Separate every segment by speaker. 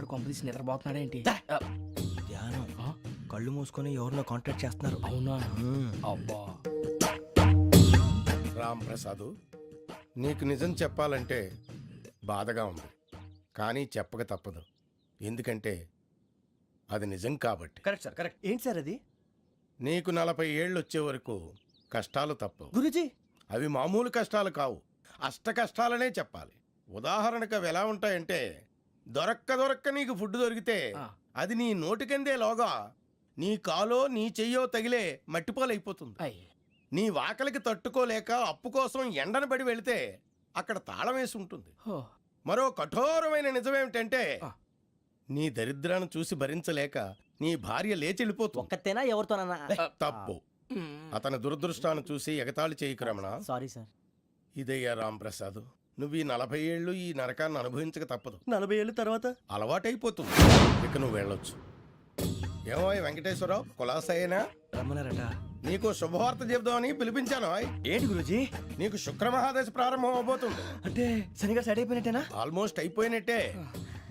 Speaker 1: ఆడు కొంపదీసి నిద్రపోతున్నాడేంటి?
Speaker 2: ధ్యానం కళ్ళు మూసుకొని ఎవరినో కాంటాక్ట్ చేస్తున్నారు.
Speaker 1: అవునా? అబ్బా
Speaker 3: రామ్ ప్రసాద్, నీకు నిజం చెప్పాలంటే బాధగా ఉంది, కానీ చెప్పక తప్పదు. ఎందుకంటే అది నిజం కాబట్టి.
Speaker 2: Correct sir, correct. ఏంటి సార్ అది?
Speaker 3: నీకు 40 ఏళ్ళు వచ్చే వరకు కష్టాలు తప్పవు
Speaker 2: గురూజీ.
Speaker 3: అవి మామూలు కష్టాలు కావు, అష్ట కష్టాలనే చెప్పాలి. ఉదాహరణకు అవి ఎలా ఉంటాయంటే, దొరక్క నీకు ఫుడ్ దొరికితే అది నీ నోటికందే లోగా నీ కాలో నీ చెయ్యో తగిలే మట్టిపాలైపోతుంది. నీ వాకలికి తట్టుకోలేక అప్పు కోసం ఎండను పడి వెళితే అక్కడ తాళం వేసి ఉంటుంది. మరో కఠోరమైన నిజమేమిటంటే, నీ దరిద్రాన్ని చూసి భరించలేక నీ భార్య లేచి వెళ్ళిపోతుంది.
Speaker 4: ఒక్కతేనా ఎవరితోనన్నా?
Speaker 3: తప్పు. అతని దురదృష్టాన్ని చూసి ఎగతాళి చేయకు రమణ.
Speaker 4: Sorry sir.
Speaker 3: ఇదయ్యా రాంప్రసాద్, నువ్వు ఈ 40 ఏళ్ళు ఈ నరకాన్ని అనుభవించక తప్పదు.
Speaker 2: 40 ఏళ్ళ తర్వాత
Speaker 3: అలవాటైపోతుంది. ఇక నువ్వు వెళ్ళొచ్చు. ఏమో వెంకటేశ్వరరావు, కులాసైనా
Speaker 2: రమ్మన్నారట.
Speaker 3: నీకు శుభవార్త చెబుదామని పిలిపించాను.
Speaker 2: ఏంటి గురూజీ?
Speaker 3: నీకు శుక్రమహాదశ ప్రారంభం అవబోతుంది.
Speaker 2: అంటే శనిగా సెట్ అయిపోయినట్టేనా?
Speaker 3: ఆల్మోస్ట్ అయిపోయినట్టే.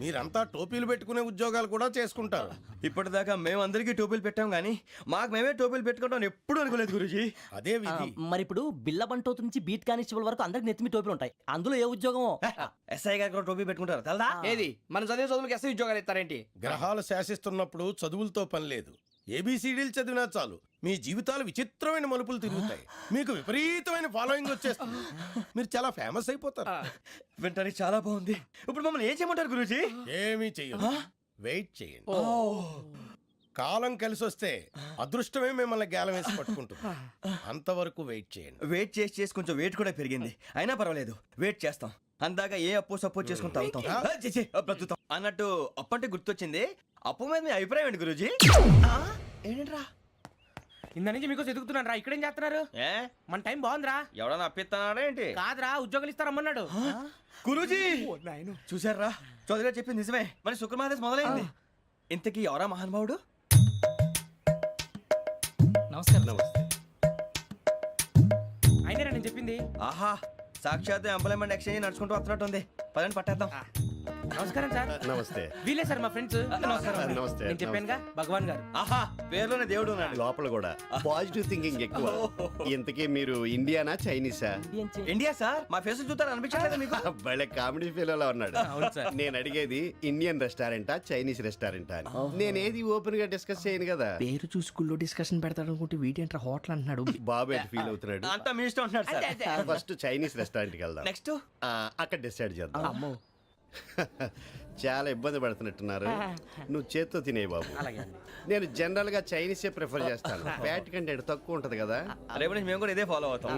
Speaker 3: మీరంతా టోపీలు పెట్టుకునే ఉద్యోగాలు కూడా చేసుకుంటారు.
Speaker 2: ఇప్పటిదాకా మేమందరికీ టోపీలు పెట్టాం గానీ మాకు మేమే టోపీలు పెట్టుకుంటాం ఎప్పుడు అనుకోలేదు గురూజీ.
Speaker 3: అదే విధి.
Speaker 4: మరి ఇప్పుడు బిల్ల బంటోతు నుంచి బీట్ కానిస్టేబుల్ వరకు అందరికి నెత్తిమి టోపీలు ఉంటాయి. అందులో ఏ ఉద్యోగమో?
Speaker 2: ఎస్ఐ గారు కూడా టోపీ పెట్టుకుంటారు తెలదా?
Speaker 1: ఏది మన చదివే చదువులకు ఎస్ఐ ఉద్యోగాలు ఇస్తారేంటి?
Speaker 3: గ్రహాలు శాసిస్తున్నప్పుడు చదువులతో పని లేదు. ఏబిసిడీలు చదివినా చాలు మీ జీవితాలు విచిత్రమైన మలుపులు తిరుగుతాయి. మీకు విపరీతమైన ఫాలోయింగ్ వచ్చేస్తుంది. మీరు చాలా ఫేమస్ అయిపోతారు.
Speaker 2: వింటానికి చాలా బాగుంది. ఇప్పుడు మమ్మల్ని ఏం చేయమంటారు గురూజీ?
Speaker 3: ఏమీ చెయ్యదు, వెయిట్ చేయండి. కాలం కలిసి వస్తే అదృష్టమే మిమ్మల్ని గేలం వేసి పట్టుకుంటుంది. అంతవరకు వెయిట్ చేయండి.
Speaker 2: వెయిట్ చేసి కొంచెం వెయిట్ కూడా పెరిగింది. అయినా పర్వాలేదు, వెయిట్ చేస్తాం. అందాక ఏ అప్పు సపోర్ట్ చేసుకుని తాగుతాం, బ్రతుకుతాం అన్నట్టు. అప్పు అంటే గుర్తొచ్చింది. అప్పు మీద మీ అభిప్రాయం ఏంటి గురూజీ? ఏంటరా
Speaker 1: ఇంత నుంచి మీకు ఎదుగుతున్నాను రా. ఇక్కడేం చేస్తున్నారు? మన టైం బాగుందిరా.
Speaker 2: ఎవడన్నా అప్పిస్తున్నాడా ఏంటి?
Speaker 1: కాదురా, ఉద్యోగాలు ఇస్తారమ్మన్నాడు.
Speaker 2: గురూజీ చూసారా, చౌదరి గారు చెప్పింది నిజమే. మరి శుక్రమహాదేశ్ మొదలైంది. ఇంతకీ ఎవరా మహానుభావుడు?
Speaker 1: నమస్కారం. అయినరా నేను చెప్పింది?
Speaker 2: ఆహా, సాక్షాత్ ఎంప్లాయ్మెంట్ ఎక్స్చేంజ్ నడుచుకుంటూ వస్తున్నట్టు ఉంది. పదండి పట్టేద్దాం.
Speaker 1: నమస్కారం సార్.
Speaker 5: నమస్తే.
Speaker 1: వీలే సార్ మా ఫ్రెండ్స్.
Speaker 5: నమస్తే.
Speaker 1: నేను చెప్పానుగా, భగవాన్ గారు.
Speaker 2: ఆహా, పేర్లోనే దేవుడు ఉన్నాడు.
Speaker 5: లోపల కూడా పాజిటివ్ థింకింగ్ ఎక్కువ. ఇంతకీ మీరు ఇండియానా చైనీసా?
Speaker 2: India sir. మా ఫేస్ చూస్తారు అనిపించలేదు మీకు?
Speaker 5: భలే కామెడీ ఫీల్ అలా ఉన్నాడు.
Speaker 1: అవును సార్.
Speaker 5: నేను అడిగేది ఇండియన్ రెస్టారెంటా చైనీస్ రెస్టారెంటా అని. నేనేది ఓపెన్ గా డిస్కస్ చేయను కదా.
Speaker 1: పేరు చూసి స్కూల్లో డిస్కషన్ పెడతాడు అనుకుంటే వీటేంట్రా హోటల్ అంటున్నాడు.
Speaker 5: బాబు ఎట్ ఫీల్ అవుతున్నాడు.
Speaker 2: అంతా మీ ఇష్టం అంటున్నాడు సార్.
Speaker 5: ఫస్ట్ చైనీస్ రెస్టారెంట్ కి వెళ్దాం.
Speaker 2: నెక్స్ట్
Speaker 5: అక్కడ డిసైడ్ చేద్దాం.
Speaker 1: అమ్మో,
Speaker 5: చాలా ఇబ్బంది పడుతున్నట్టున్నారు. నువ్వు చేత్తో తినే బాబు. నేను జనరల్ గా చైనీసే ప్రిఫర్ చేస్తాను. ఫ్యాట్ కంటెంట్ తక్కువ ఉంటది కదా.
Speaker 2: రేపు నుంచి మేము కూడా ఇదే ఫాలో అవుతాం.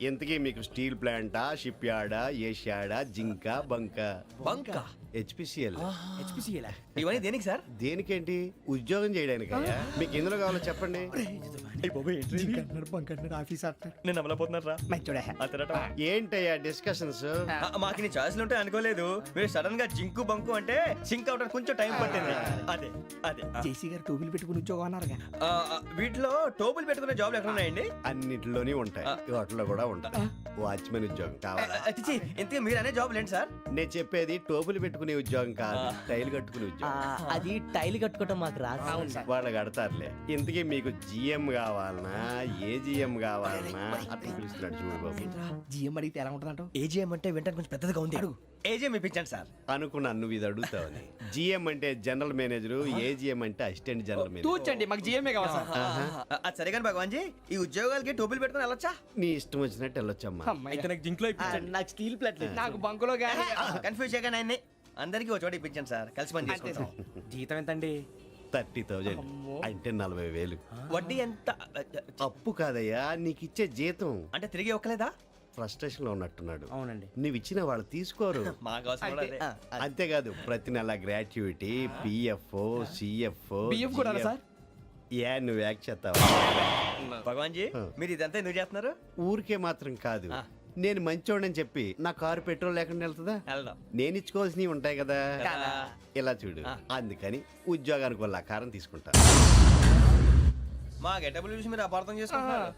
Speaker 5: ఎంతకీ మీకు స్టీల్ ప్లాంటా, షిప్ యార్డా, ఏషియాడా, జింక, బంకా?
Speaker 2: బంకా,
Speaker 5: హెచ్పిసిఎల్.
Speaker 2: ఇవన్నీ దేనికి సార్?
Speaker 5: దేనికేంటి? ఉద్యోగం చేయడానికి. మీకు ఎందులో కావాలో చెప్పండి.
Speaker 2: నేను అమలపోతున్నారా?
Speaker 5: ఏంటయ్యా డిస్కషన్స్?
Speaker 2: మాకు నీ ఛాయిస్లు ఉంటాయి అనుకోలేదు. మీరు సడన్ గా జింకు బంకు అంటే సింక్ అవడానికి కొంచెం టైం పట్టింది. అదే అదే
Speaker 1: జేసీ గారు టోపీలు పెట్టుకుని ఉద్యోగం అన్నారుగా.
Speaker 2: వీటిలో టోపులు పెట్టుకునే జాబ్లు ఎక్కడ ఉన్నాయండి?
Speaker 5: అన్నిటిలోనే ఉంటాయి, వాటిలో కూడా ఉంటాయి. వాచ్మెన్ ఉద్యోగం కావాలా?
Speaker 2: ఇంతకీ మీరు అనే జాబ్ ఏంటి సార్?
Speaker 5: నేను చెప్పేది టోపులు పెట్టుకునే ఉద్యోగం కాదు, టైల్ కట్టుకునే ఉద్యోగం.
Speaker 4: అది టైల్ కట్టుకోవటం మాకు రాదు.
Speaker 5: వాళ్ళు కడతారులే. ఇంతకీ మీకు జిఎం కావాలనా, ఏ జిఎం కావాలనా? అట్లా పిలుస్తున్నాడు చూడు బాబు.
Speaker 1: జిఎం అడిగితే ఎలా ఉంటుందంట?
Speaker 2: ఏజీఎం అంటే వింటానికి కొంచెం పెద్దదిగా ఉంది. ఏజీఎం ఇప్పించండి సార్.
Speaker 5: అనుకున్నాను నువ్వు ఇది అడుగుతావని. జిఎం అంటే జనరల్ మేనేజర్, ఏజిఎం అంటే అసిస్టెంట్ జనరల్ మేనేజర్.
Speaker 1: తూచండి, మాకు జిఎంఏ కావాలి సార్.
Speaker 2: అది సరే కానీ భగవాన్ జీ, ఈ ఉద్యోగాలకి టోపులు పెట్టుకుని వెళ్ళొచ్చా?
Speaker 5: నీ ఇష్టం వచ్చినట్టు వెళ్ళొచ్చమ్మా.
Speaker 2: అయితే నాకు జింక్లో ఇప్పించండి.
Speaker 4: నాకు స్టీల్ ప్లేట్
Speaker 1: నాకు బంకులో గానీ.
Speaker 2: కన్ఫ్యూజ్ చేయగానే ఆయన్ని అందరికీ ఒక చోట ఇప్పించండి సార్. కలిసి పని చేసుకుంటాం.
Speaker 1: జీతం ఎంతండి?
Speaker 5: 30,000 అంటే 40,000.
Speaker 2: వడ్డీ ఎంత?
Speaker 5: అప్పు కాదయ్యా, నీకు ఇచ్చే జీతం.
Speaker 2: అంటే తిరిగి ఒక్కలేదా?
Speaker 5: ఫ్రస్ట్రేషన్ లో ఉన్నట్టున్నాడు.
Speaker 1: అవునండి.
Speaker 5: నువ్వు ఇచ్చిన వాళ్ళు తీసుకోరు.
Speaker 2: మాకు అవసరం కూడా అదే.
Speaker 5: అంతేకాదు ప్రతి నెల గ్రాట్యుటీ, పిఎఫ్, సిఎఫ్.
Speaker 1: బియ్యం కూడా సార్?
Speaker 5: ఏ నువ్వు యాక్ట్ చేస్తావా?
Speaker 2: భగవాన్ జీ, మీరు ఇదంతా ఎందుకు చేస్తున్నారు?
Speaker 5: ఊరికే మాత్రం కాదు, నేను మంచోడని చెప్పి నా కారు పెట్రోల్ లేకుండా వెళ్తుందా?
Speaker 2: వెళ్దాం.
Speaker 5: నేను ఇచ్చుకోవాల్సినవి ఉంటాయి కదా. ఇలా చూడు, అందుకని ఉద్యోగానికి వాళ్ళ ఆకారం తీసుకుంటా.
Speaker 2: మా గెటబుల్ చూసి మీరు అపార్థం చేసుకుంటున్నారు.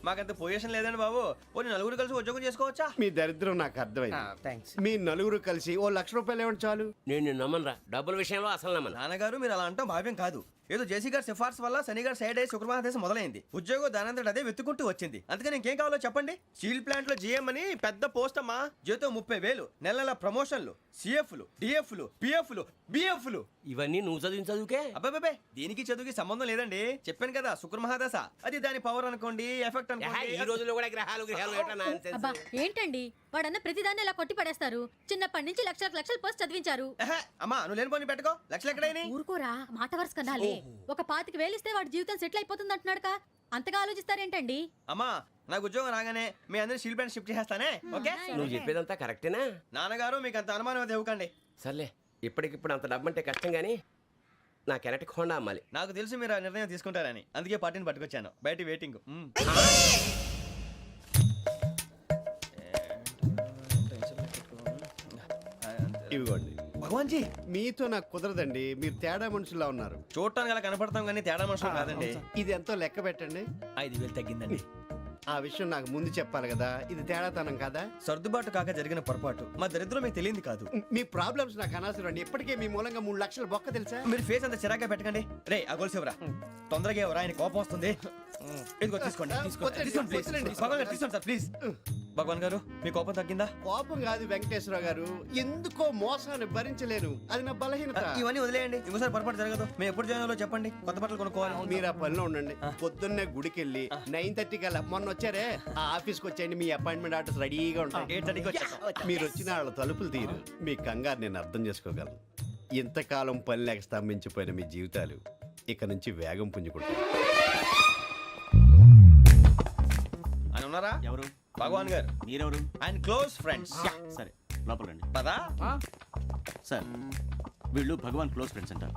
Speaker 2: మాకంత పొజిషన్ లేదండి బాబు. పోనీ నలుగురు కలిసి ఉద్యోగం చేసుకోవచ్చా?
Speaker 5: మీ దరిద్రం నాకు అర్థమైంది.
Speaker 1: థ్యాంక్స్.
Speaker 5: మీ నలుగురు కలిసి ఓ ₹1,00,000 ఇవ్వండి చాలు.
Speaker 6: నేను నమ్మనరా, డబ్బుల విషయంలో అసలు నమ్మను.
Speaker 2: నాన్నగారు మీరు అలా అంటాం భావ్యం కాదు. ఏదో జేసీ గారి సిఫార్సు వల్ల శని గారు సైడ్ అయ్యి శుక్రవారం మొదలైంది. ఉద్యోగం దానంతటి అదే వెతుకుంటూ వచ్చింది. అందుకని ఇంకేం కావాలో చెప్పండి. స్టీల్ ప్లాంట్ లో జీఎం అని పెద్ద పోస్ట్ అమ్మా. జీతం 30,000, నెల నెల ప్రమోషన్లు, సిఎఫ్లు, డిఎఫ్లు, పిఎఫ్లు, బిఎఫ్లు.
Speaker 6: ఇవన్నీ నువ్వు చదివిన చదువుకే.
Speaker 2: అబ్బాబే దీనికి చదువుకి సంబంధం లేదండి. చెప్పాను కదా శుక్ర మహాదశ. అది దాని పవర్ అనుకోండి, ఎఫెక్ట్
Speaker 6: ఈ
Speaker 2: అనుకోండి.
Speaker 6: రోజుల్లో కూడా గ్రహాలు ఏటా nonsense?
Speaker 7: అబ్బా ఏంటండి వాడన్న ప్రతిదాన్ని ఇలా కొట్టి పడేస్తారు. చిన్నప్పటి నుంచి లక్షలకు పోస్ట్ చదివించారు.
Speaker 2: ఎహె, అమ్మా నువ్వు లేని పోనీ పెట్టుకో. లక్షలు ఎక్కడైనా
Speaker 7: ఊరుకోరా, మాట వరుస కదాలే. ఒక 25,000 ఇస్తే వాడి జీవితం సెటిల్ అయిపోతుంది అంటున్నాడుక. అంతగా ఆలోచిస్తారేంటండి?
Speaker 2: అమ్మా నాకు ఉద్యోగం రాగానే మీ అందరి స్టీల్ ప్లాంట్ షిఫ్ట్ చేస్తానే. ఓకే
Speaker 6: నువ్వు చెప్పేదంతా కరెక్టేనా?
Speaker 2: నాన్నగారు మీకు అంత అనుమానం అది ఇవ్వకండి.
Speaker 6: సర్లే, ఇప్పటికిప్పుడు అంత డబ్బు అంటే కష్టం గానీ నా కెనటిక్ హోండా అమ్మాలి.
Speaker 2: నాకు తెలుసు మీరు ఆ నిర్ణయం తీసుకుంటారని, అందుకే పార్టీని పట్టుకొచ్చాను. బయట వెయిటింగ్.
Speaker 5: ఇవ్వండి.
Speaker 2: భగవాన్ జీ
Speaker 5: మీతో నాకు కుదరదండి, మీరు తేడా మనుషుల్లా ఉన్నారు.
Speaker 2: చూడటానికి అలా కనపడతాం కానీ తేడా మనుషులు కాదండి.
Speaker 5: ఇది ఎంతో లెక్క పెట్టండి.
Speaker 2: 5,000 తగ్గిందండి.
Speaker 5: ఆ విషయం నాకు ముందు చెప్పాలి కదా, ఇది తేడాతనం కదా.
Speaker 2: సర్దుబాటు కాక జరిగిన పొరపాటు. మా దరిద్రం మీకు తెలియంది కాదు.
Speaker 5: మీ ప్రాబ్లమ్స్ నాకు అనవసరం అండి. ఇప్పటికే మీ మూలంగా 3 లక్షల బొక్క తెలుసా.
Speaker 2: మీరు ఫేస్ అంత చిరాగ్గా పెట్టకండి. రే ఆ గొలుసు ఎవరా? తొందరగా ఎవరా? ఆయన కోపం వస్తుంది. ఇదిగో తీసుకోండి.
Speaker 5: వద్దండి,
Speaker 2: తీసుకోండి ప్లీజ్.
Speaker 5: వద్దండి.
Speaker 2: భగవాన్ గారు తీసుకోండి సార్ ప్లీజ్. భగవాన్ గారు మీ కోపం తగ్గిందా?
Speaker 5: కోపం కాదు వెంకటేశ్వర గారు, ఎందుకో మోసాన్ని భరించలేను, అది నా బలహీనత.
Speaker 2: ఇవన్నీ వదిలేయండి. ఇంకోసారి పొరపాటు జరగదు. మేము ఎప్పుడు జాయిన్ అవ్వాలో చెప్పండి. కొత్త బట్టలు కొనుక్కోవాలి.
Speaker 5: మీరు ఆ పనిలో ఉండండి. పొద్దున్నే గుడికి వెళ్ళి 9:30 కల్లా, మొన్న వచ్చారే ఆ ఆఫీస్కి వచ్చేయండి. మీ అపాయింట్మెంట్ ఆర్డర్స్ రెడీగా ఉంటాయి.
Speaker 2: 8:30కి వచ్చేస్తాం.
Speaker 5: మీరు వచ్చిన వాళ్ళ తలుపులు తీరు. మీ కంగారు నేను అర్థం చేసుకోగలను. ఇంతకాలం పని లేక స్తంభించిపోయిన మీ జీవితాలు ఇక నుంచి వేగం పుంజుకుంటాయి.
Speaker 2: ఆయన ఉన్నారా?
Speaker 8: ఎవరు?
Speaker 2: భగవాన్ గారు.
Speaker 8: మీరెవరు?
Speaker 2: ఆయన క్లోజ్ ఫ్రెండ్స్.
Speaker 8: సరే లోపల రండి.
Speaker 2: పదా
Speaker 8: సార్ వీళ్ళు భగవాన్ క్లోజ్ ఫ్రెండ్స్ అంటారు.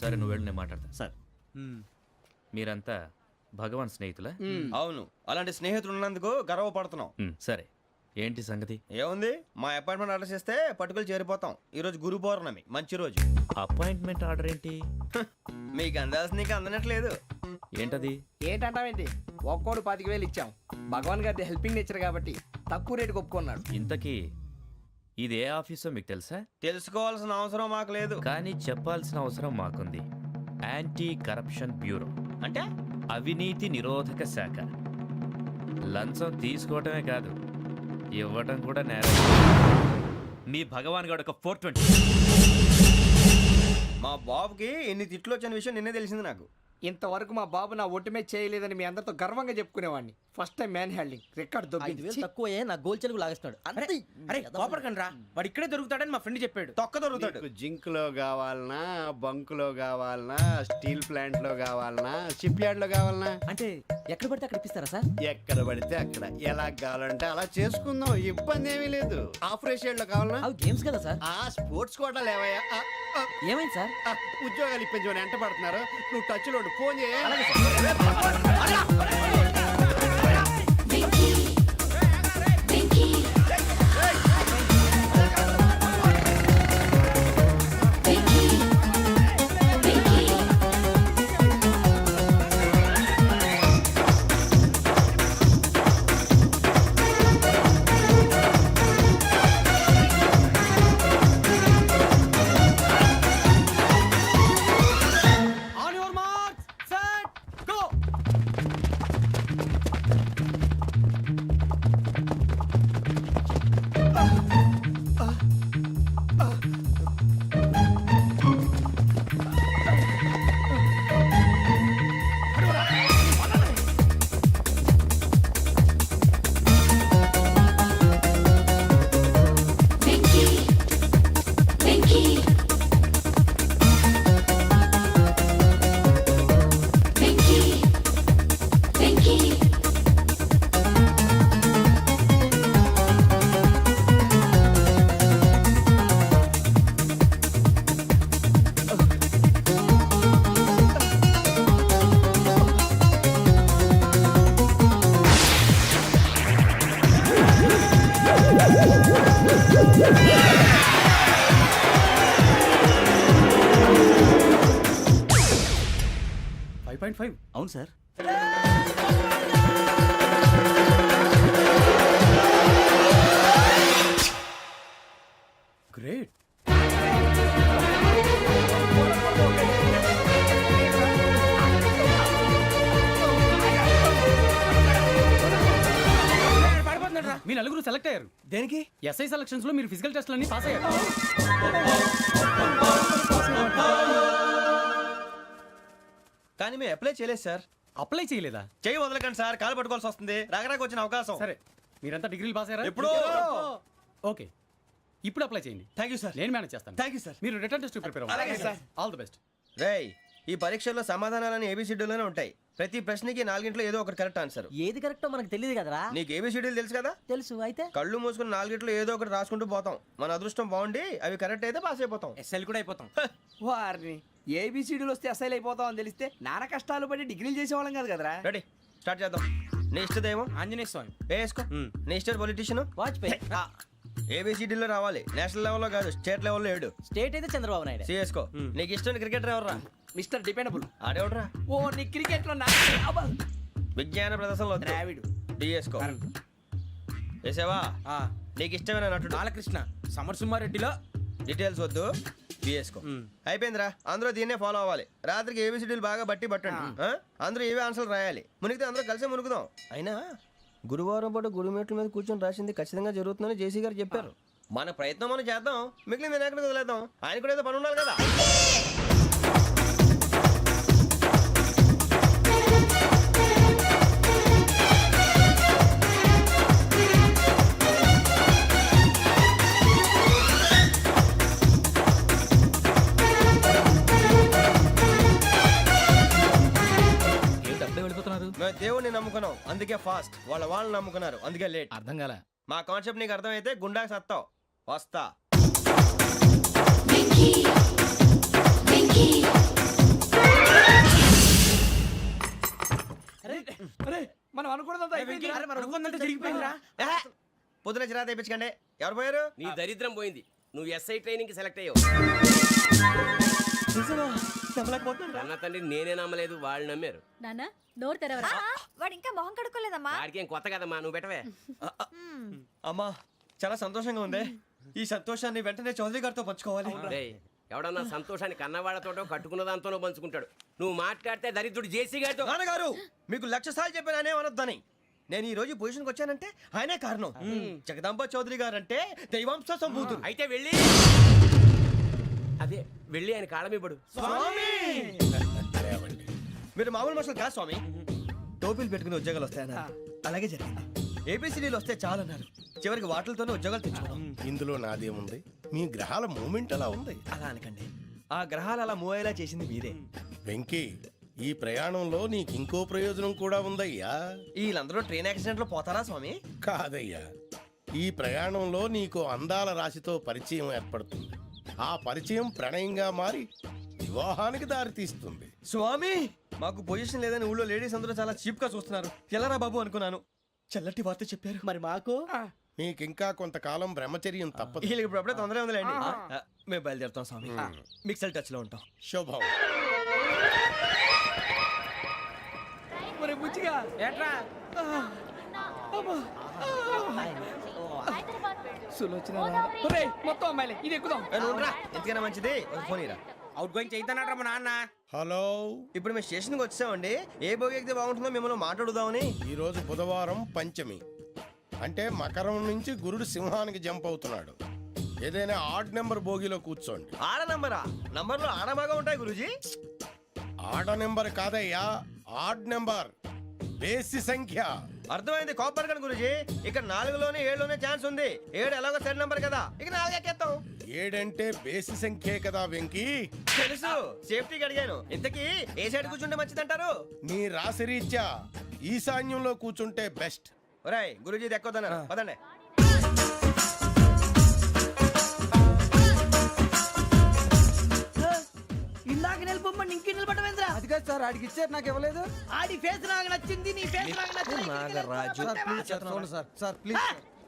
Speaker 9: సరే నువ్వు వెళ్ళి నేను మాట్లాడతా.
Speaker 8: సార్
Speaker 9: మీరంతా భగవాన్ స్నేహితులా?
Speaker 2: అవును, అలాంటి స్నేహితులు ఉన్నందుకు గర్వపడుతున్నాం.
Speaker 9: సరే ఏంటి సంగతి?
Speaker 2: ఏముంది, మా అపాయింట్మెంట్ ఆర్డర్ చేస్తే పట్టుకులు చేరిపోతాం. ఈ రోజు గురు పౌర్ణమి, మంచి రోజు.
Speaker 9: అపాయింట్మెంట్ ఆర్డర్ ఏంటి?
Speaker 2: మీకు అందాల్సిన నీకు అందనట్లేదు.
Speaker 9: ఏంటది?
Speaker 10: ఏంటంటావేంటి? ఒక్కోడు 25,000 ఇచ్చాం. భగవాన్ గారి హెల్పింగ్ నేచర్ కాబట్టి తక్కువ రేటుకి ఒప్పుకున్నాడు.
Speaker 9: ఇంతకీ ఇది ఏ ఆఫీసో మీకు తెలుసా?
Speaker 2: తెలుసుకోవాల్సిన అవసరం మాకు లేదు.
Speaker 9: కానీ చెప్పాల్సిన అవసరం మాకుంది. యాంటీ కరప్షన్ బ్యూరో
Speaker 2: అంటే
Speaker 9: అవినీతి నిరోధక శాఖ. లంచం తీసుకోవటమే కాదు, ఇవ్వటం కూడా నేరం. మీ భగవాన్ గారు ఒక 420.
Speaker 2: మా బాబుకి ఎన్ని తిట్లు వచ్చిన విషయం నిన్నే తెలిసింది నాకు.
Speaker 10: ఇంతవరకు మా బాబు నా ఒట్టుమే చేయలేదని మీ అందరితో గర్వంగా చెప్పుకునేవాడిని. First time man handing record
Speaker 4: 5,000
Speaker 10: దొబ్బింది.
Speaker 4: తక్కువే నా గోల్ చెలుగు లాగేస్తున్నాడు. అంతే.
Speaker 1: అరే కోపడకండి రా, వాడు ఇక్కడే దొరుకుతాడని మా ఫ్రెండ్ చెప్పాడు.
Speaker 2: తొక్క దొరుకుతాడు.
Speaker 5: మీకు జింక్ లో కావాలనా, బంక్ లో కావాలనా, స్టీల్ ప్లాంట్ లో కావాలనా, షిప్ యార్డ్ లో కావాలనా,
Speaker 4: అంటే ఎక్కడ పడితే అక్కడ ఇప్పిస్తారా సార్?
Speaker 5: ఎక్కడ పడితే అక్కడ ఎలా కావాలంటే అలా చేసుకుందాం. ఇబ్బంది ఏమీ లేదు. ఆపరేషన్ లో కావాలనా,
Speaker 4: అవి గేమ్స్ కదా సార్.
Speaker 5: ఆ స్పోర్ట్స్ కోటా లేవయ్యా.
Speaker 4: ఏమైంది సార్?
Speaker 5: ఉద్యోగాలు ఇప్పించమని ఎంట పడుతున్నారు. నువ్వు టచ్ లో ఫోన్ చేయ.
Speaker 1: On your marks set go. 1.5.
Speaker 8: అవును సార్.
Speaker 1: గ్రేట్. మీ నలుగురు సెలెక్ట్ అయ్యారు.
Speaker 2: దేనికి?
Speaker 1: ఎస్ఐ సెలక్షన్స్ లో మీరు ఫిజికల్ టెస్ట్ అన్ని పాస్ అయ్యారు.
Speaker 2: కానీ మేము అప్లై చేయలేదు సార్.
Speaker 1: అప్లై చేయలేదా?
Speaker 2: చేయి వదలకండి సార్, కాలు పట్టుకోవాల్సి వస్తుంది. రాగరాకు వచ్చిన అవకాశం.
Speaker 1: సరే, మీరంతా డిగ్రీలు పాస్ అయ్యారా?
Speaker 2: ఎప్పుడో.
Speaker 1: ఓకే, ఇప్పుడు అప్లై చేయండి.
Speaker 2: Thank you sir.
Speaker 1: నేను మేనేజ్ చేస్తాను.
Speaker 2: Thank you sir.
Speaker 1: మీరు రిటర్న్ టెస్ట్ ప్రిపేర్
Speaker 2: అలాగే
Speaker 1: అవ్వండి.
Speaker 2: సార్.
Speaker 1: All the best.
Speaker 2: రేయ్, ఈ పరీక్షల్లో సమాధానాలని ఏబిసిడ్యూల్లోనే ఉంటాయి. ప్రతి ప్రశ్నకి 4 ఏదో ఒకటి కరెక్ట్ ఆన్సర్.
Speaker 4: ఏది కరెక్టో మనకు తెలియదు కదరా.
Speaker 2: నీకు ఏబిసిడ్యూల్ తెలుసు కదా?
Speaker 4: తెలుసు. అయితే
Speaker 2: కళ్ళు మూసుకుని 4 ఏదో ఒకటి రాసుకుంటూ పోతాం. మన అదృష్టం బాగుండి అవి కరెక్ట్ అయితే పాస్ అయిపోతాం.
Speaker 1: ఎస్ఎల్ కూడా అయిపోతాం.
Speaker 10: వారిని ఏబిసిడీలు వస్తే అసైల్ అయిపోతాం అని తెలిస్తే నాన్న కష్టాలు పడి డిగ్రీలు చేసేవాళ్ళం కాదు కదరా.
Speaker 2: రెడీ, స్టార్ట్ చేద్దాం. నీ ఇష్టదేమో
Speaker 1: ఆంజనేయ స్వామి.
Speaker 2: వేసుకో. నీ ఇష్ట పొలిటీషియన్
Speaker 4: వాజ్పేయి.
Speaker 2: ఏబిసిడీలో రావాలి. నేషనల్ లెవెల్లో కాదు, స్టేట్ లెవెల్లో 7.
Speaker 4: స్టేట్ అయితే చంద్రబాబు నాయుడు.
Speaker 2: సిఎస్కో. నీకు ఇష్టం క్రికెటర్ ఎవర్రా?
Speaker 10: Mister dependable.
Speaker 2: ఆడేవడరా?
Speaker 10: ఓ నీ క్రికెట్ లో
Speaker 2: విజ్ఞాన ప్రదర్శనలో
Speaker 10: ద్రావిడు.
Speaker 2: డిఎస్కో. వేసావా? నీకు ఇష్టమైన నటుడు?
Speaker 1: బాలకృష్ణ. సమర్సింహారెడ్డిలో
Speaker 2: డీటెయిల్స్ వద్దు, బిఎస్కో. అయిపోయిందిరా. అందరూ దీన్నే ఫాలో అవ్వాలి. రాత్రికి ఏబిసిడీలు బాగా బట్టి పట్టండి. అందరూ ఏవే ఆన్సర్లు రాయాలి. మునిగితే అందరూ కలిసి మునుగుదాం. అయినా గురువారం పాటు గురుమేట్ల మీద కూర్చొని రాసింది ఖచ్చితంగా జరుగుతుందని జేసీ గారు చెప్పారు. మన ప్రయత్నం మనం చేద్దాం, మిగిలింది వినాయకుడికి వదిలేద్దాం. ఆయన కూడా ఏదో పని ఉండాలి కదా.
Speaker 1: వెళ్ళిపోతున్నారు.
Speaker 2: మేము దేవుడిని నమ్ముకున్నాం, అందుకే ఫాస్ట్. వాళ్ళని నమ్ముకున్నారు, అందుకే లేట్.
Speaker 1: అర్థం కాలే.
Speaker 2: మా కాన్సెప్ట్ నీకు అర్థమైతే గుండాకి సత్తావు. వస్తా.
Speaker 10: మనం అనుకున్నదంతా అయిపోయింది.
Speaker 1: జరిగిపోయిందిరా.
Speaker 2: పొద్దున చిరా తెప్పించకండి. ఎవరు పోయారు?
Speaker 6: నీ దరిద్రం పోయింది. నువ్వు ఎస్ఐ ట్రైనింగ్ కి సెలెక్ట్ అయ్యావు. అన్న తండ్రి నేనే నమ్మలేదు, వాళ్ళు నమ్మారు.
Speaker 7: నాన్న నోరు తెరవరా.
Speaker 11: వాడు ఇంకా మొహం కడుక్కోలేదమ్మా.
Speaker 6: వాడికి ఏం కొత్త కదమ్మా, నువ్వు పెట్టవే.
Speaker 2: అమ్మా, చాలా సంతోషంగా ఉంది. ఈ సంతోషాన్ని వెంటనే చౌదరి గారితో పంచుకోవాలి.
Speaker 6: డేయ్, ఎవడన్నా సంతోషాన్ని కన్నవాళ్లతోటో కట్టుకున్న దాంతోనో పంచుకుంటాడు. నువ్వు మాట్లాడితే దరిద్రుడు జేసీ గారితో.
Speaker 2: నాన్నగారు, మీకు 1,00,000 సార్లు చెప్పాను అనే అనొద్దని. నేను ఈ రోజు పొజిషన్కి వచ్చానంటే ఆయనే కారణం. జగదాంబ చౌదరి గారు అంటే దైవాంశ సంభూతుడు.
Speaker 6: అయితే వెళ్ళి అదే వెళ్ళి ఆయన కాళ్ళమివ్వడు.
Speaker 2: మీరు మామూలు మనుషులు కాదు స్వామి. టోపీలు పెట్టుకుని ఉద్యోగాలు వస్తాయన్నారు, అలాగే జరిగింది. ఏపీసీడీలు వస్తే చాలన్నారు, చివరికి వాటిలతోనే ఉద్యోగాలు తెచ్చుకున్నాం.
Speaker 3: ఇందులో నాదేముంది? మీ గ్రహాల మూమెంట్ అలా ఉంది.
Speaker 2: అలా అనకండి, ఆ గ్రహాలు అలా మూవ్ అయ్యేలా చేసింది మీరే.
Speaker 3: వెంకీ, ఈ ప్రయాణంలో నీకు ఇంకో ప్రయోజనం కూడా ఉందయ్యా.
Speaker 2: వీళ్ళందరూ ట్రైన్ యాక్సిడెంట్ లో పోతారా స్వామి?
Speaker 3: కాదయ్యా, ఈ ప్రయాణంలో నీకు అందాల రాశితో పరిచయం ఏర్పడుతుంది. ఆ పరిచయం ప్రణయంగా మారి వివాహానికి దారితీస్తుంది.
Speaker 2: స్వామి, మాకు పొజిషన్ లేదని ఊళ్ళో లేడీస్ అందరూ చాలా చీప్ గా చూస్తున్నారు. ఎలారా బాబు అనుకున్నాను. చల్లటి వార్త చెప్పారు.
Speaker 4: మరి మాకు
Speaker 3: నీకింకా కొంతకాలం బ్రహ్మచర్యం తప్పదు.
Speaker 2: వీళ్ళకి ఇప్పుడు అప్పుడే తొందరగా ఉందిలేండి. మేము బయలుదేరుతాం స్వామి. మిక్సెల్ టచ్ లో ఉంటాం.
Speaker 3: శుభం.
Speaker 10: మరి బుచ్చిగా
Speaker 1: ఏట్రా?
Speaker 10: సులోచన మొత్తం అమ్మాయిలే, ఇది ఎక్కుదాం.
Speaker 2: ఎందుకైనా మంచిది ఒక ఫోన్ ఇరా.
Speaker 1: అవుట్ గోయింగ్ చేద్దానట్రా మా నాన్న.
Speaker 3: హలో,
Speaker 2: ఇప్పుడు మేము స్టేషన్కి వచ్చామండి. ఏ బోగి ఎక్కితే బాగుంటుందో మిమ్మల్ని మాట్లాడుదామని.
Speaker 3: ఈరోజు బుధవారం పంచమి, అంటే మకరం నుంచి గురుడు సింహానికి జంప్ అవుతున్నాడు. ఏదైనా ఆడ్ నెంబర్ బోగిలో కూర్చోండి.
Speaker 2: ఆడ నంబరా? నంబర్లో ఆడ బాగా ఉంటాయి గురూజీ.
Speaker 3: ఆడ నెంబర్ కాదయ్యా, ఆడ్ నెంబర్, బేసి సంఖ్య.
Speaker 2: అర్థమైంది, కాపర్ కానీ గురూజీ. ఇక్కడ 4లోనే 7లోనే ఛాన్స్ ఉంది. 7 ఎలాగో సెడ్ నంబర్ కదా, ఇక 4 ఎక్కేస్తాం.
Speaker 3: 7 అంటే బేసి సంఖ్యే కదా వెంకీ.
Speaker 2: తెలుసు, సేఫ్టీకి అడిగాను. ఇంతకీ ఏ సైడ్ కూర్చుంటే మంచిదంటారు?
Speaker 3: నీ రాశి రీత్యా ఈశాన్యంలో కూర్చుంటే బెస్ట్.
Speaker 2: ఒరాయ్, గురూజీ దెక్కొద్దన్నారు, పదండి.
Speaker 10: ఇందాక నిలబొమ్మని ఇంకే నిలబడమేంద్రా?
Speaker 1: అది కాదు సార్, ఆడికి ఇచ్చారు, నాకు ఇవ్వలేదు.
Speaker 10: ఆడి ఫేస్ నాకు నచ్చింది, నీ ఫేస్ నాకు నచ్చింది.
Speaker 1: Sir please.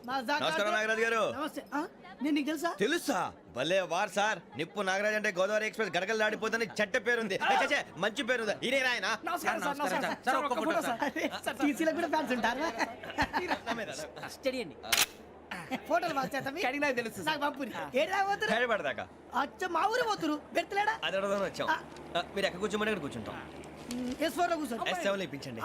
Speaker 2: నమస్కారం నాగరాజు గారు.
Speaker 10: నమస్తే నేను నీకు తెలుసా
Speaker 2: తెలుసా? భలే వార్ సార్. నిప్పు నాగరాజ్ అంటే గోదావరి ఎక్స్ప్రెస్ గడగలు దాడిపోతుంది చెట్ట పేరుంది. ఛే, మంచి పేరుంది. ఇదే ఆయన
Speaker 10: నమస్కారం సార్ నమస్కారం సార్ ఒక్క ఫోటో సార్ టీసీలో కూడా ఫ్యాన్స్ ఉంటారా
Speaker 4: స్టడీ అండి.
Speaker 10: ఫోటోలు మార్చేస్తాం కడిగి నాకు తెలుసు నాకు పంపుని ఏడు రాబోతురు
Speaker 2: హైదరాబాద్
Speaker 10: అచ్చ మా ఊరు పోతురు పెడతలేడా
Speaker 2: అది అడగదామని వచ్చాం. మీరు ఎక్కడ కూర్చోమని అక్కడ కూర్చుంటాం.
Speaker 10: S4 లో కూర్చో
Speaker 2: S7 ఇప్పించండి.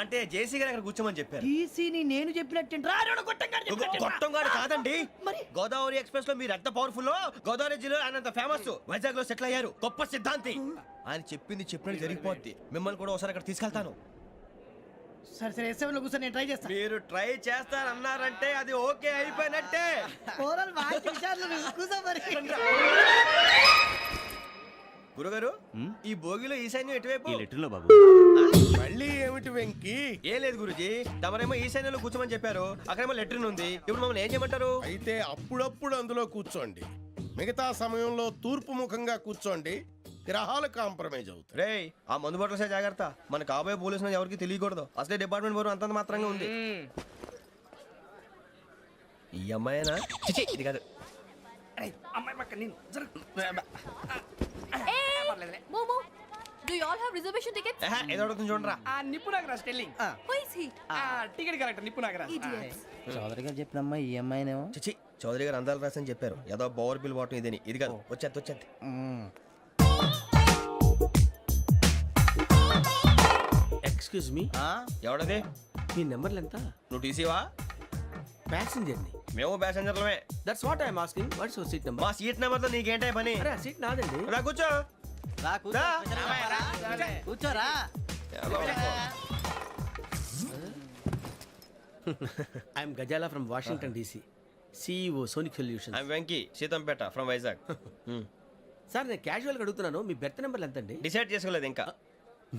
Speaker 2: అంటే జేసీ గారు అక్కడ కూర్చోమని చెప్పారు.
Speaker 10: టీసీని నేను చెప్పినట్టు రాడు
Speaker 2: గొట్టంగాడు కాదండి.
Speaker 10: మరి?
Speaker 2: గోదావరి ఎక్స్ప్రెస్ లో మీరు ఎంత పవర్ఫుల్, గోదావరి జిల్లా ఆయన ఫేమస్, వైజాగ్ లో సెటిల్ అయ్యారు, గొప్ప సిద్ధాంతి. ఆయన చెప్పింది చెప్పినట్టు జరిగిపోద్ది. మిమ్మల్ని కూడా ఒకసారి అక్కడ తీసుకెళ్తాను.
Speaker 10: సరే సరే S7 లో కూర్చో నేను ట్రై చేస్తాను
Speaker 2: మీరు ట్రై చేస్తారన్నారంటే అది ఓకే అయిపోయినట్టే.
Speaker 10: ఓవరాల్ వాయిస్ విషయాలు కూర్చో మరి
Speaker 2: గురుగారు, ఈ భోగిలో ఈశాన్యం ఎటువైపు?
Speaker 8: ఈ లెటర్లో బాబు.
Speaker 3: మళ్ళీ ఏమిటి వెంకీ?
Speaker 2: ఏం లేదు గురుజీ, తమరేమో ఈశాన్యంలో కూర్చోమని చెప్పారు, అక్కడేమో లెటర్ ఉంది. ఇప్పుడు మమ్మల్ని ఏం చేయమంటారు?
Speaker 3: అయితే అప్పుడప్పుడు అందులో కూర్చోండి, మిగతా సమయంలో తూర్పు ముఖంగా కూర్చోండి. గ్రహాలు కాంప్రమైజ్ అవుతాయి.
Speaker 2: రేయ్, ఆ మందు బాటలసే జాగ్రత్త. మన కాబోయే పోలీసులు ఎవరికి తెలియకూడదు. అసలే డిపార్ట్మెంట్ బోరు అంతంత మాత్రంగా ఉంది. ఈ అమ్మాయినా? చిచి, ఇది కాదు.
Speaker 10: అమ్మాయి పక్క నేను
Speaker 11: మోమో do you all have reservation tickets?
Speaker 2: ఏదో అడుగుతుంది చూడరా.
Speaker 10: నిప్పు Nagaraj telling
Speaker 11: who is he?
Speaker 10: Ticket correct నిప్పు నాగరాజ్
Speaker 4: చౌదరి గారు చెప్పినమ్మా ఈ అమ్మాయినేమో.
Speaker 2: చిచి, చౌదరి గారు అందాలు రాసని చెప్పారు. ఏదో బోర్ బిల్ వాటం ఇదని. ఇది కాదు. వచ్చేది.
Speaker 6: Excuse me,
Speaker 2: ఎవడది?
Speaker 6: మీ నెంబర్లు ఎంత?
Speaker 2: నువ్వు టీసీవా?
Speaker 6: ప్యాసింజర్ ని.
Speaker 2: మేము ప్యాసెంజర్లమే.
Speaker 6: That's what I'm asking. What's your seat number?
Speaker 2: మా సీట్ నెంబర్ తో నీకేంటే పని?
Speaker 6: అరే ఆ సీట్ నాదండి.
Speaker 2: రా కూర్చో.
Speaker 4: రా కూర్చో. కూర్చోరా.
Speaker 6: I'm Gazala from Washington DC, CEO Sonic Solutions.
Speaker 2: I'm Venky, Seethampeta from Vizag.
Speaker 6: Sir నేను క్యాజువల్ గా అడుగుతున్నాను, మీ బెర్త్ నెంబర్లు ఎంత అండి?
Speaker 2: డిసైడ్ చేసుకోలేదు ఇంకా.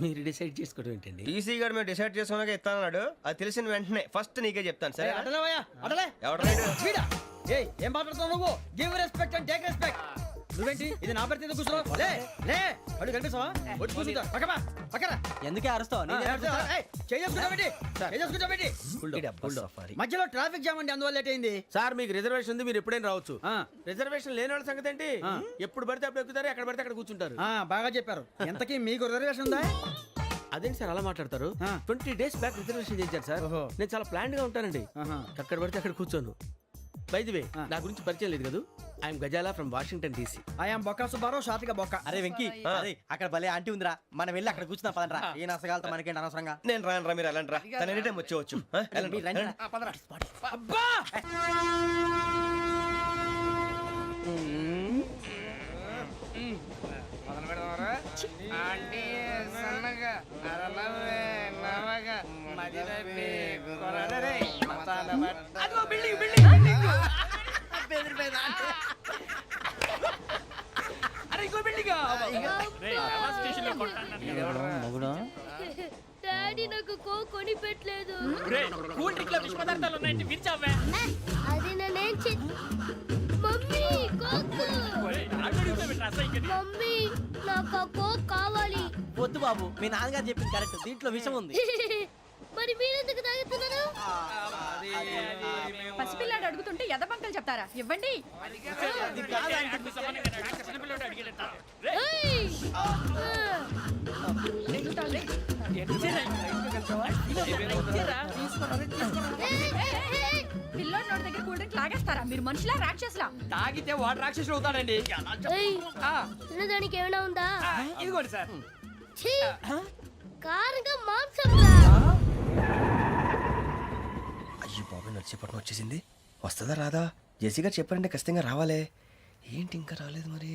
Speaker 6: మీరు డిసైడ్ చేసుకోవడం ఏంటండి?
Speaker 2: టీసీ గారు మేము డిసైడ్ చేసుకున్నాక ఇస్తానన్నాడు. అది తెలిసిన వెంటనే ఫస్ట్ నీకే చెప్తాను. సరే?
Speaker 10: అటలే
Speaker 2: ఎవరు?
Speaker 10: ఏయ్ ఏం మాట్లాడుతావు నువ్వు? Give respect and take respect. నువ్వేంటి ఇది నా పరిస్థితి ఎందుకు కూర్చున్నావు? లే లే అడుగు కనిపిస్తావా? వచ్చి కూర్చుంటా. పక్కన
Speaker 4: ఎందుకే అరుస్తావు?
Speaker 10: మధ్యలో ట్రాఫిక్ జామ్ అండి, అందువల్ల లేట్ అయింది.
Speaker 6: సార్ మీకు రిజర్వేషన్ ఉంది, మీరు ఎప్పుడైనా రావచ్చు. రిజర్వేషన్ లేని వాళ్ళ సంగతి ఏంటి? ఎప్పుడు పడితే అప్పుడు ఎక్కుతారు, ఎక్కడ పడితే అక్కడ కూర్చుంటారు.
Speaker 10: బాగా చెప్పారు. ఎంతకీ మీకు రిజర్వేషన్ ఉందా?
Speaker 6: అదేంటి సార్ అలా మాట్లాడతారు? 20 days బ్యాక్ రిజర్వేషన్ చేశారు సార్. నేను చాలా ప్లాన్డ్ గా ఉంటానండి. అక్కడ పడితే అక్కడ కూర్చోను. బై ది వే, నా గురించి పరిచయం లేదు కదా. I'm Gazala from Washington DC.
Speaker 10: I'm Bokka Subbarao, షాతిక బొక్క.
Speaker 4: అరే వెంకీ, అరే అక్కడ భలే ఆంటీ ఉందిరా, మనం వెళ్ళి అక్కడ కూర్చున్నా పదనరా. ఏ నసగాలతో మనకేంటి అనవసరంగా.
Speaker 2: నేను రాను. మీరు ఎలాంటి రా? తన ఎనీ టైం వచ్చేవచ్చు.
Speaker 10: అబ్బా
Speaker 11: డాడీ నాకు కోక్ కొని పెట్టలేదు.
Speaker 10: కూల్ డ్రింక్ లో విష పదార్థాలు ఉన్నాయంటే విరిచావే.
Speaker 11: అది నేనేం మమ్మీ కోక్. మమ్మీ నాకు ఆ కోక్ కావాలి.
Speaker 4: వద్దు బాబు, మీ నాన్నగారు చెప్పింది కరెక్ట్, దీంట్లో విషయం ఉంది.
Speaker 11: మరి మీరెందుకు తాగుతున్నారు?
Speaker 7: పసిపిల్లాడు అడుగుతుంటే ఎదబంకలు చెప్తారా? ఇవ్వండి.
Speaker 11: ఏయ్!
Speaker 7: పిల్లోడి నోటి దగ్గర కూల్ డ్రింక్ లాగేస్తారా? మీరు మనుషులా రాక్షసులా?
Speaker 10: తాగితే వాడు రాక్షసుడు అవుతాడండి.
Speaker 11: ఏయ్! తినడానికి ఏమైనా ఉందా?
Speaker 10: ఇదిగోండి సార్.
Speaker 11: ఛీ! కారంగా మాంసం.
Speaker 2: అయ్యో బాబాయ్, నడిచేపట్నం వచ్చేసింది. వస్తుందా రాదా? జెసీ గారు చెప్పారంటే ఖచ్చితంగా రావాలే. ఏంటి ఇంకా రాలేదు మరి?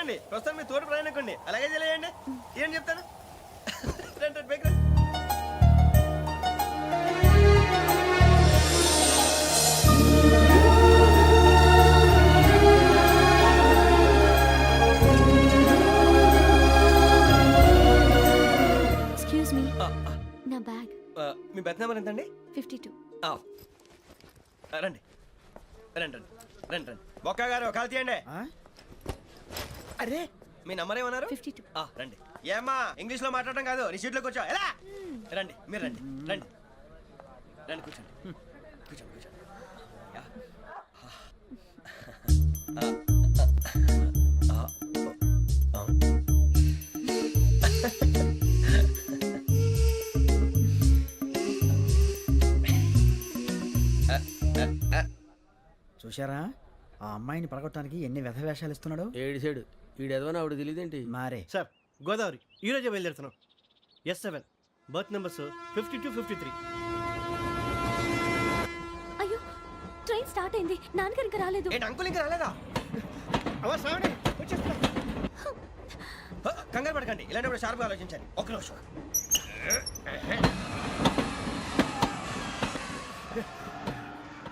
Speaker 2: భయపడకండి, ప్రస్తుతం మీ తోటి ప్రయాణకండి. అలాగే తెలియండి, ఏం చెప్తాను. రండి, రండి, బైక్ రండి.
Speaker 11: ఎక్స్క్యూజ్ మీ నా బ్యాగ్
Speaker 2: మీ బెత్ నెంబర్ ఎంతండి?
Speaker 11: 52.
Speaker 2: రండి రండి రండి రండి రండి. బొక్క గారు కాల్ తీయండి. అరే మీ నంబర్ ఏమన్నారు?
Speaker 11: 52.
Speaker 2: రండి. ఏమ్మా ఇంగ్లీష్ లో మాట్లాడడం కాదు, నీ సీట్లోకి వచ్చా. ఎలా రండి, మీరు రండి రండి రండి, కూర్చోండి కూర్చోండి కూర్చోండి. యా.
Speaker 10: చూశారా ఆ అమ్మాయిని పడగొట్టడానికి ఎన్ని వ్యధ వేషాలు ఇస్తున్నాడు.
Speaker 6: ఏడు సైడు వీడు ఎదవని ఆవిడ తెలియదేంటి.
Speaker 10: మారే
Speaker 5: సార్ గోదావరి ఈరోజే బయలుదేరుతున్నాం. S7 berth numbers 52, 53.
Speaker 11: అయ్యో ట్రైన్ స్టార్ట్ అయింది, నాన్నగారు ఇంకా రాలేదు.
Speaker 2: ఏంటి అంకుల్ ఇంకా రాలేదా? కంగారు పడకండి, ఇలాంటప్పుడు షార్ప్గా ఆలోచించండి. ఒక్క నిమిషం.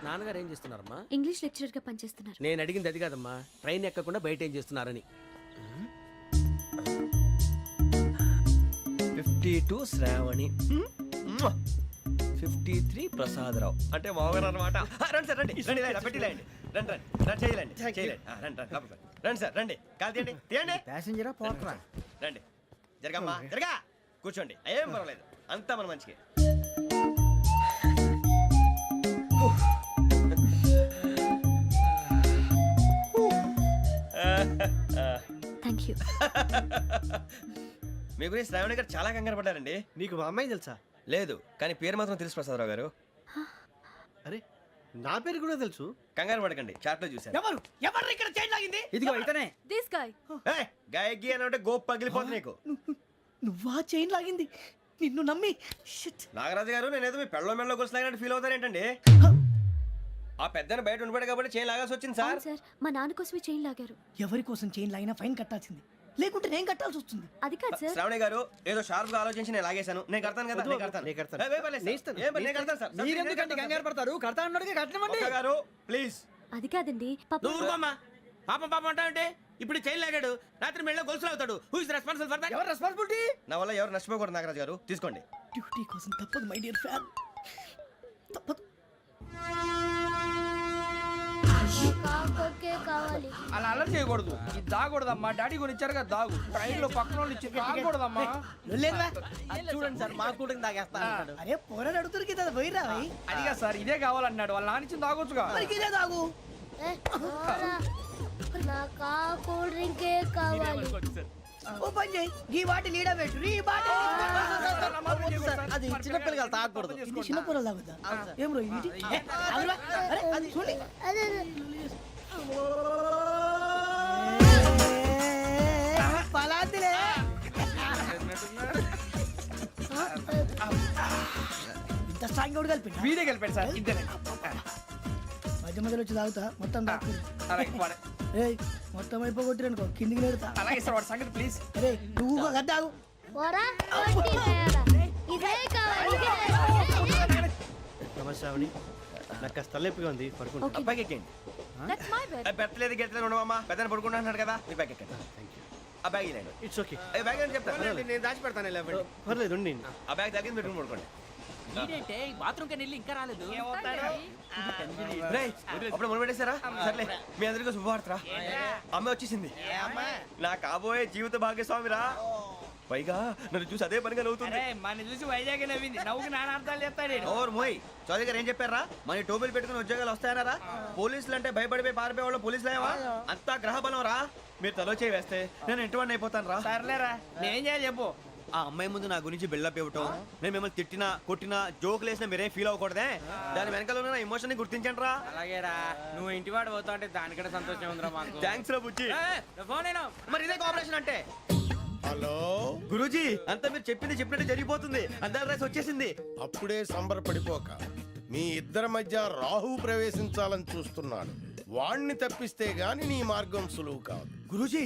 Speaker 6: నాన్నగారు ఏం చేస్తున్నారమ్మా?
Speaker 11: ఇంగ్లీష్ లెక్చరర్ గా పనిచేస్తున్నారు.
Speaker 6: నేను అడిగింది అది కాదమ్మా, ట్రైన్ ఎక్కకుండా బయట ఏం చేస్తున్నారని.
Speaker 2: 52 శ్రావణి, 53 ప్రసాదరావు అంటే మామగారు అనమాట. రండి సార్, రండి రండి, పెట్టి లేండి. రండి రండి రండి, చేయలేండి చేయలేండి. రండి రండి లోపలికి రండి సార్, రండి కాల్ తీయండి తీయండి.
Speaker 10: ప్యాసింజరా పోట్రా.
Speaker 2: రండి, జరగమ్మా జరగా, కూర్చోండి, ఏం పర్వాలేదు, అంతా మన మంచికి.
Speaker 11: Thank you.
Speaker 2: మీ గురించి శ్రావణి గారు చాలా కంగారు పడ్డారండి.
Speaker 5: నీకు మా అమ్మాయి తెలుసా?
Speaker 2: లేదు, కానీ పేరు మాత్రం తెలుసు ప్రసాదరావు గారు.
Speaker 5: అరే నా పేరు కూడా తెలుసు.
Speaker 2: కంగారు పడకండి, చాట్ లో చూశాను.
Speaker 10: ఎవరు ఎవరు ఇక్కడ చైన్ లాగింది? ఇదిగో ఇతనే.
Speaker 11: This guy.
Speaker 2: గాయకి అని అంటే గోప్ పగిలిపోతుంది నీకు.
Speaker 10: నువ్వా చైన్ లాగింది? నిన్ను నమ్మి
Speaker 2: నాగరాజు గారు, నేనేదో మీ పెళ్ళ మెళ్ళలో గురిసిలాగినట్టు ఫీల్ అవుతారు ఏంటండి? ఆ పెద్దని బయట ఉండిపోయాడు కాబట్టి చైన్ లాగాల్సి వచ్చింది సార్.
Speaker 11: సార్ మా నాన్న కోసమే చైన్ లాగారు.
Speaker 10: ఎవరి కోసం చైన్ లాగినా ఫైన్ కట్టాల్సింది, లేకుంటే నేను కట్టాల్సి వస్తుంది.
Speaker 11: అది కాదు సార్.
Speaker 2: శ్రావణి గారు ఏదో షార్ప్ గా ఆలోచించి నేను లాగేశాను. నేను కడతాను కదా, నేను కడతాను.
Speaker 5: నేను కడతాను.
Speaker 2: ఏ, పర్లేదు సార్. ఏం పర్లేదు, నేను కడతాను సార్.
Speaker 10: మీరెందుకంటే కంగారు పడతారు? కడతా అన్నాడుగా కట్టమండి.
Speaker 2: ఒక్క గారు ప్లీజ్.
Speaker 11: అది కాదండి పాప.
Speaker 6: నువ్వు ఊరుకోమ్మా. పాపం పాపం అంటావంటే ఇప్పుడు చైన్ లాగాడు, రాత్రి మెళ్ళ గొలుసులు అవుతాడు. Who is responsible for that?
Speaker 10: ఎవరు రెస్పాన్సిబిలిటీ?
Speaker 2: నా వల్ల ఎవరు నష్టపోకూడదు నాగరాజు గారు, తీసుకోండి.
Speaker 10: డ్యూటీ కోసం తప్పదు మై డియర్ ఫ్యాన్, తప్పదు.
Speaker 11: కావాలి.
Speaker 1: అలా అలర్ చేయకూడదు, ఇది దాగకూడదమ్మా. డాడీ కొని ఇచ్చారు కదా దాగు, ట్రైన్ లో పక్కన వాళ్ళు ఇచ్చి దాగకూడదమ్మా.
Speaker 4: చూడండి సార్, మా కూడా తాగేస్తా.
Speaker 10: అరే పోరాడు అడుగుతారు కదా, పోయిరా
Speaker 1: అదిగా సార్, ఇదే కావాలన్నాడు. వాళ్ళ నాన్న ఇచ్చింది తాగొచ్చుగా.
Speaker 10: ఇదే తాగు.
Speaker 11: నాకు కూల్ డ్రింకే కావాలి.
Speaker 10: ఓ పని చేయి, ఈ బాటి లీడ పెట్టు. ఈ బాటి
Speaker 4: అది చిన్నపిల్లలు తాగకూడదు.
Speaker 10: ఇది చిన్నపిల్లలు తాగుతా. ఏం రో ఇది? అరే అది చూడండి. పలాతిలే. ఇంత స్ట్రాంగ్ కూడా కలిపి
Speaker 1: వీడే గెలిపాడు సార్, ఇద్దరే.
Speaker 10: మధ్య మధ్యలో వచ్చి తాగుతా, మొత్తం తాగు.
Speaker 1: అలాగే వాడు-
Speaker 10: ఏయ్ మొత్తం అయిపోగొట్టిరనుకో కిందికి నేడుతా.
Speaker 1: అలాగే సార్, వాడు సంగతి ప్లీజ్.
Speaker 10: అరే నువ్వు కదా తాగు.
Speaker 11: ఇదే కావాలి.
Speaker 5: నమస్తే శ్రావణి, నాకు కాస్త తలెప్పిగా ఉంది, పడుకుంటా.
Speaker 11: Okay.
Speaker 2: బ్యాగ్ ఎక్కండి.
Speaker 11: That's my bed.
Speaker 2: పెట్టలేదు గెట్టలేదు ఉండవమ్మా. పెద్దని పడుకుంటున్నాడు కదా, మీ బ్యాగ్ ఎక్కండి. ఆ బ్యాగ్ ఇలాండి.
Speaker 5: It's okay.
Speaker 2: బ్యాగ్ అని చెప్తాను.
Speaker 6: నేను దాచి పెడతాను లేవండి.
Speaker 5: పర్లేదు ఉండి.
Speaker 2: ఆ బ్యాగ్ తగ్గింది పెట్టుకుని పడుకోండి.
Speaker 4: బాత్రూమ్ కి వెళ్ళి ఇంకా రాలేదు.
Speaker 2: రేయ్, అప్పుడు మొదలు పెట్టేశారా? సర్లే, మీ అందరికీ శుభవార్తరా. అమ్మ వచ్చేసింది, నా కాబోయే జీవిత భాగ్యస్వామిరా. పైగా నన్ను చూసి అదే పనిగా నవ్వుతుంది.
Speaker 1: మన చూసి వైజాగ్ నవ్వింది, నవ్వుకి నాన్న అర్థాలు చెప్తాడు.
Speaker 2: ఓర్ మోయ్, చౌదరి గారు ఏం చెప్పారా? మన టోబీలు పెట్టుకుని ఉద్యోగాలు వస్తాయనరా? పోలీసులు అంటే భయపడిపోయి పారిపోయే వాళ్ళు పోలీసులేవా? అంతా గ్రహ బలం రా. మీరు తలో చేయి వేస్తే నేను ఇంటివాడిని అయిపోతాను రా.
Speaker 1: సర్లేరా, నేనేం చేయాలి చెప్పు.
Speaker 2: ఆ అమ్మాయి ముందు నా గురించి బిల్డప్ ఇవ్వటం, నేను మిమ్మల్ని తిట్టినా కొట్టినా జోకులు వేసినా మీరేం ఫీల్ అవ్వకూడదే. దాని వెనకాల ఉన్న ఎమోషన్ ని గుర్తించండి రా.
Speaker 1: అలాగేరా, నువ్వు ఇంటివాడు పోతా అంటే దానికంటే సంతోషం ఉందిరా మాకు.
Speaker 2: థ్యాంక్స్ రా బుజ్జి.
Speaker 1: ఫోన్ అయినా
Speaker 2: మరి ఇదే కోఆపరేషన్ అంటే.
Speaker 3: హలో
Speaker 2: గురూజీ, అంతా మీరు చెప్పింది చెప్పినట్టు జరిగిపోతుంది. అందరి రైస్ వచ్చేసింది.
Speaker 3: అప్పుడే సంబరపడిపోక, మీ ఇద్దరి మధ్య రాహు ప్రవేశించాలని చూస్తున్నాడు. వాణ్ణి తప్పిస్తే గాని నీ మార్గం సులువు కాదు.
Speaker 2: గురూజీ,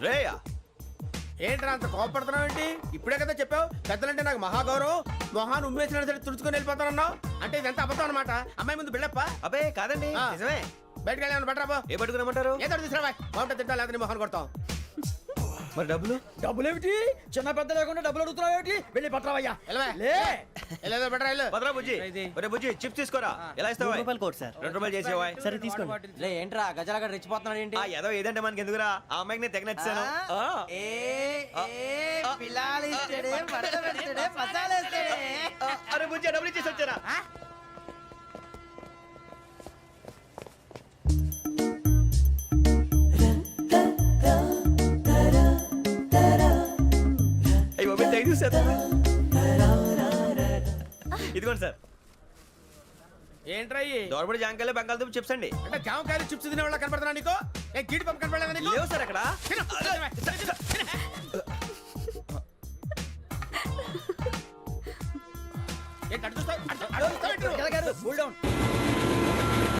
Speaker 2: రేయా
Speaker 6: ఏంట్రా అంత కోపడుతున్నావు ఏంటి? ఇప్పుడే కదా చెప్పావు పెద్దలంటే నాకు మహాగౌరవం, మొహాన్ని ఉమ్మేసినా సరే తుడుచుకొని వెళ్ళిపోతానన్నావు. అంటే ఇదంతా అబద్ధం అనమాట. అమ్మాయి ముందు బిళ్ళప్ప.
Speaker 2: అబ్బే కాదండి
Speaker 6: ఆ.
Speaker 2: నిజమే.
Speaker 6: బయటకు వెళ్ళాను బట్రాబో.
Speaker 2: ఏ పట్టుకురమ్మంటారు?
Speaker 6: ఏదో తీసుకురా బాగుంటుంది తింటా లేదా మొహన్ కొడతాం.
Speaker 2: మరి డబ్బులు?
Speaker 10: డబ్బులేమిటి చిన్న పెద్ద లేకుండా డబ్బులు అడుగుతున్నావు ఏమిటి? వెళ్ళి పట్టరావయ్యా.
Speaker 6: వెళ్ళవా?
Speaker 10: లే
Speaker 6: వెళ్ళేదో బట్రా వెళ్ళు.
Speaker 2: భద్రా బుజ్జి ఒరే బుజ్జి చిప్స్ తీసుకోరా. ఎలా ఇస్తావా?
Speaker 4: రూపాయలు కోట్ సార్.
Speaker 2: 2 రూపాయలు చేసేవా?
Speaker 4: సరే తీసుకోండి. లే ఏంట్రా గజాల రెచ్చిపోతున్నాడు ఏంటి?
Speaker 2: ఆ ఏదో ఏదంటే మనకి ఎందుకురా, ఆ అమ్మాయికి నేను తెగ నచ్చాను. అరే బుజ్జి డబ్బులు ఇచ్చేసి వచ్చారా? అయ్యి బాబు థ్యాంక్ యూ సార్. ఇదిగోండి సార్.
Speaker 6: ఏంట్రా ఇయి?
Speaker 2: దోరబడి జాంకాయలు బంగాళదుంప చిప్స్ అండి.
Speaker 6: అంటే జామకాయలు చిప్స్ తినే వాళ్ళ కనపడుతున్నా నీకు? ఏ జీడి పంపు కనపడలేదా నీకు?
Speaker 2: లేవు సార్ అక్కడ.
Speaker 6: తిను, తిను, తిను. ఏంటి అటు చూస్తావు? అటు చూస్తావు ఏంటి నువ్వు?
Speaker 10: Cool down